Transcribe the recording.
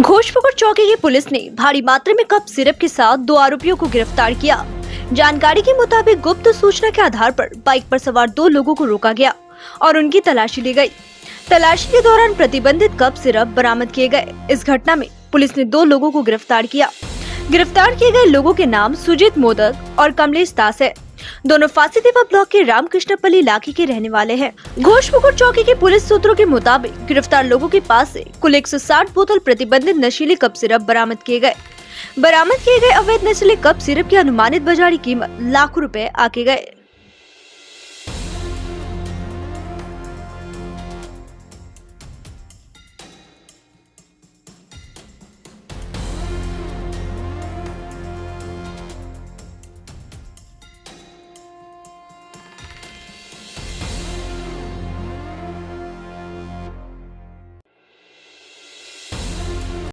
घोषपुकुर चौकी की पुलिस ने भारी मात्रा में कप सिरप के साथ 2 आरोपियों को गिरफ्तार किया। जानकारी के मुताबिक गुप्त सूचना के आधार पर बाइक पर सवार 2 लोगों को रोका गया और उनकी तलाशी ली गई। तलाशी के दौरान प्रतिबंधित कप सिरप बरामद किए गए। इस घटना में पुलिस ने 2 लोगों को गिरफ्तार किया। गिरफ्तार किए गए लोगों के नाम सुजीत मोदक और कमलेश दास है। दोनों फांसीदेवा ब्लॉक के रामकृष्णपल्ली इलाके के रहने वाले हैं। घोषपुकुर चौकी के पुलिस सूत्रों के मुताबिक गिरफ्तार लोगों के पास से कुल 160 बोतल प्रतिबंधित नशीले कप सिरप बरामद किए गए। बरामद किए गए अवैध नशीले कप सिरप की अनुमानित बाजारी कीमत लाखों रुपए आके गए।